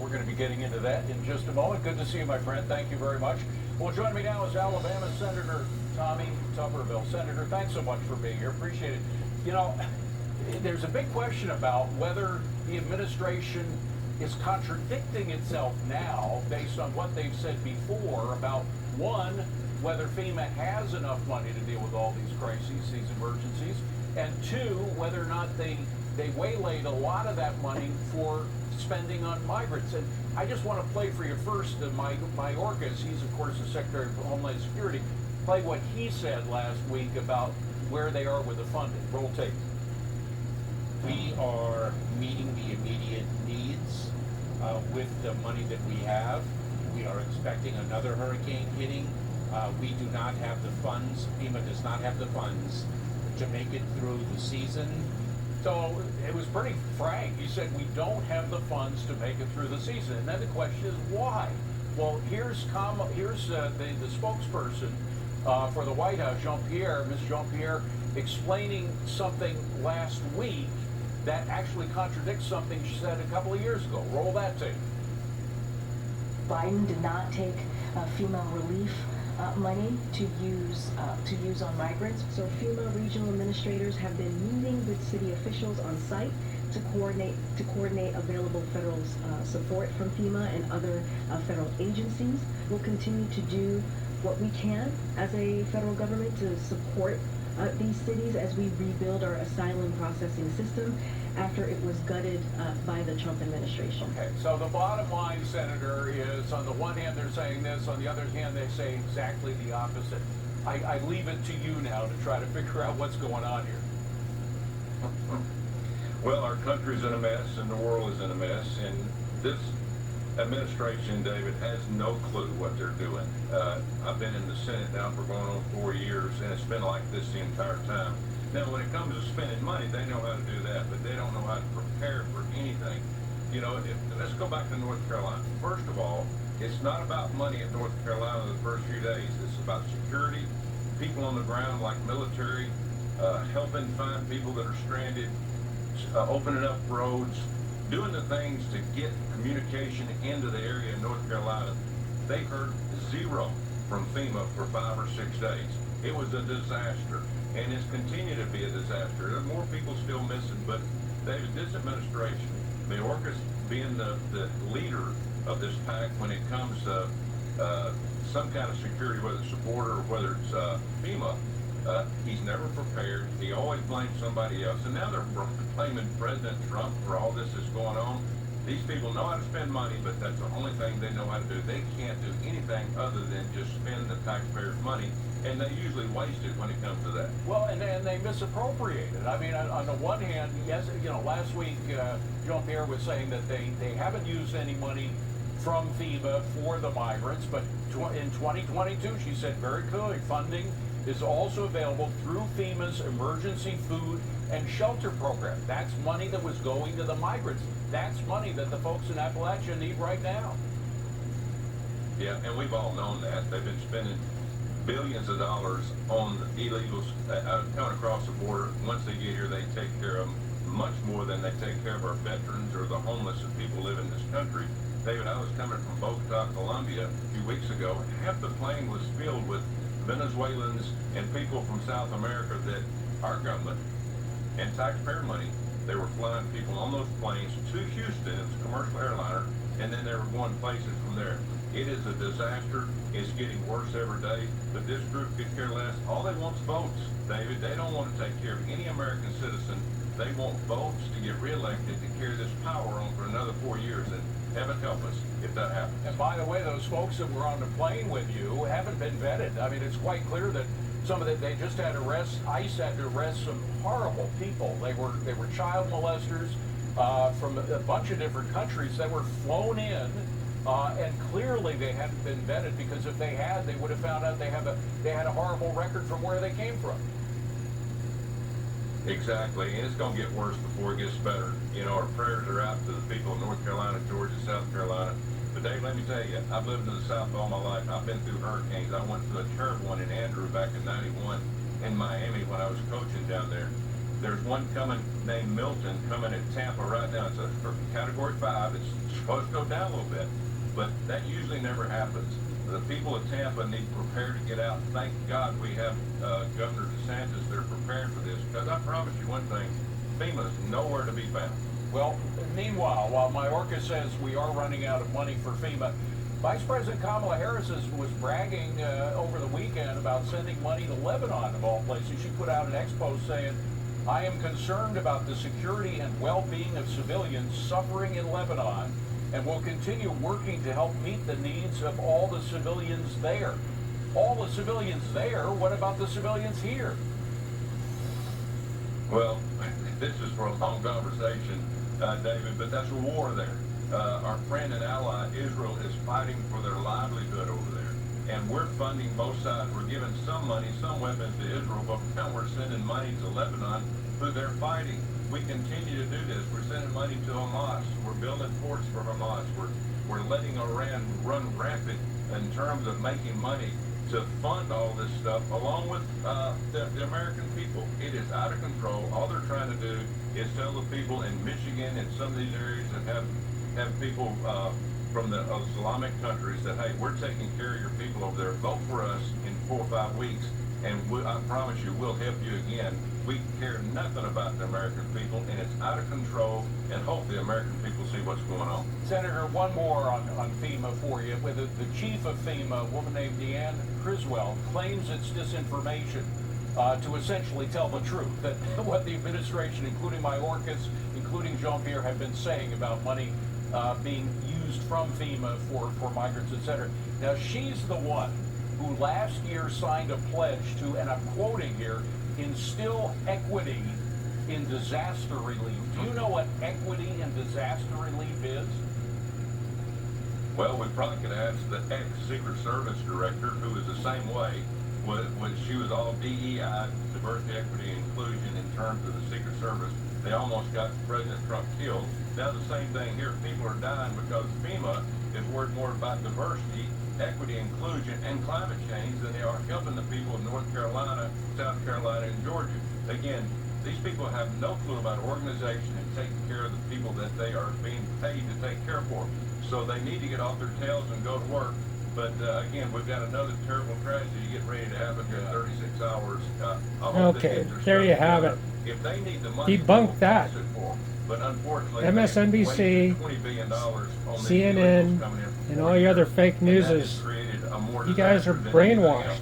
We're going to be getting into that in just a moment. Good to see you, my friend. Thank you very much. Well, joining me now is Alabama Senator Tommy Tuberville. Senator, thanks so much for being here. Appreciate it. You know, there's a big question about whether the administration is contradicting itself now based on what they've said before about, one, whether FEMA has enough money to deal with all these crises, these emergencies, and two, whether or not they waylaid a lot of that money for spending on migrants. And I just want to play for you first Mayorkas. He's, of course, the Secretary of Homeland Security. Play what he said last week about where they are with the funding. Roll tape. We are meeting the immediate needs with the money that we have. We are expecting another hurricane hitting. We do not have the funds. FEMA does not have the funds to make it through the season. So it was pretty frank. He said we don't have the funds to make it through the season. And then the question is why? Well, here's the spokesperson for the White House, Jean-Pierre, Ms. Jean-Pierre, explaining something last week that actually contradicts something she said a couple of years ago. Roll that tape. Biden did not take FEMA relief money to use on migrants. So FEMA regional administrators have been meeting with city officials on site to coordinate available federal support from FEMA and other federal agencies. We'll continue to do what we can as a federal government to support these cities as we rebuild our asylum processing system after it was gutted by the Trump administration. Okay, so the bottom line, Senator, is on the one hand they're saying this, on the other hand they say exactly the opposite. I leave it to you now to try to figure out what's going on here. Well, our country's in a mess and the world is in a mess, and this administration, David, has no clue what they're doing. I've been in the Senate now for going on 4 years, and it's been like this the entire time. Now, when it comes to spending money, they know how to do that, but they don't know how to prepare for anything. You know, let's go back to North Carolina. First of all, it's not about money in North Carolina the first few days. It's about security, people on the ground like military, helping find people that are stranded, opening up roads, doing the things to get communication into the area in North Carolina. They heard zero from FEMA for 5 or 6 days. It was a disaster, and it's continued to be a disaster. There are more people still missing, but David, this administration, Mayorkas being the leader of this pack when it comes to some kind of security, whether it's a border or whether it's FEMA, he's never prepared. He always blames somebody else, and now they're blaming President Trump for all this that's going on. These people know how to spend money, but that's the only thing they know how to do. They can't do anything other than just spend the taxpayers' money, and they usually waste it when it comes to that. Well, and they misappropriate it. I mean, on the one hand, yes, you know, last week Jean-Pierre was saying that they haven't used any money from FEMA for the migrants, but in 2022, she said very clearly, funding is also available through FEMA's emergency food and shelter program. That's money that was going to the migrants. That's money that the folks in Appalachia need right now. Yeah, and we've all known that. They've been spending billions of dollars on illegals coming across the border. Once they get here, they take care of them much more than they take care of our veterans or the homeless and people live in this country. David, I was coming from Bogota, Colombia a few weeks ago. Half the plane was filled with Venezuelans and people from South America that our government and taxpayer money, they were flying people on those planes to Houston. It was a commercial airliner, and then they were going places from there. It is a disaster. It's getting worse every day, but this group could care less. All they want is votes, David. They don't want to take care of any American citizen. They want votes to get reelected to carry this power on for another 4 years, and heaven help us if that happens. And by the way, those folks that were on the plane with you haven't been vetted. I mean, it's quite clear that some of it, they just had to arrest, ICE had to arrest some horrible people. They were child molesters from a bunch of different countries that were flown in, and clearly they hadn't been vetted, because if they had, they would have found out they had a horrible record from where they came from. Exactly, and it's going to get worse before it gets better. You know, our prayers are out to the people of North Carolina, Georgia, South Carolina. But Dave, let me tell you, I've lived in the South all my life. I've been through hurricanes. I went through a terrible one in Andrew back in '91 in Miami when I was coaching down there. There's one coming named Milton coming at Tampa right now. It's a category 5. It's supposed to go down a little bit, but that usually never happens. The people of Tampa need to prepare to get out. Thank God we have Governor DeSantis there prepared for this, because I promise you one thing, FEMA's nowhere to be found. Well, meanwhile, while Mayorkas says we are running out of money for FEMA, Vice President Kamala Harris was bragging over the weekend about sending money to Lebanon, of all places. She put out an expo saying, "I am concerned about the security and well-being of civilians suffering in Lebanon and will continue working to help meet the needs of all the civilians there." All the civilians there? What about the civilians here? Well, this is for a long conversation, David, but that's a war there. Our friend and ally Israel is fighting for their livelihood over there, and we're funding both sides. We're giving some money, some weapons to Israel, but now we're sending money to Lebanon, who they're fighting. We continue to do this. We're sending money to Hamas. We're building forts for Hamas. We're letting Iran run rampant in terms of making money to fund all this stuff, along with the American people. It is out of control. All they're trying to do is tell the people in Michigan and some of these areas that have people from the Islamic countries that, hey, we're taking care of your people over there. Vote for us in 4 or 5 weeks, and I promise you, we'll help you again. We care nothing about the American people, and it's out of control, and hope the American people see what's going on. Senator, one more on FEMA for you. With the chief of FEMA, a woman named Deanne Criswell, claims it's disinformation to essentially tell the truth, that what the administration, including Mayorkas, including Jean-Pierre, have been saying about money being used from FEMA for migrants, etc. Now, she's the one who last year signed a pledge to, and I'm quoting here, instill equity in disaster relief. Do you know what equity in disaster relief is? Well, we probably could ask the ex-Secret Service director, who was the same way, when she was all DEI, diversity, equity, and inclusion in terms of the Secret Service. They almost got President Trump killed. Now the same thing here. People are dying because FEMA is worried more about diversity, equity, inclusion, and climate change than they are helping the people of North Carolina, South Carolina, and Georgia. Again, these people have no clue about organization and taking care of the people that they are being paid to take care for. So they need to get off their tails and go to work. But again, we've got another terrible tragedy getting ready to happen here in 36 hours. Okay, there you have it. If they need the money, Debunked that. But unfortunately, MSNBC, $20 billion on CNN, and all your other fake news is, you guys are brainwashed.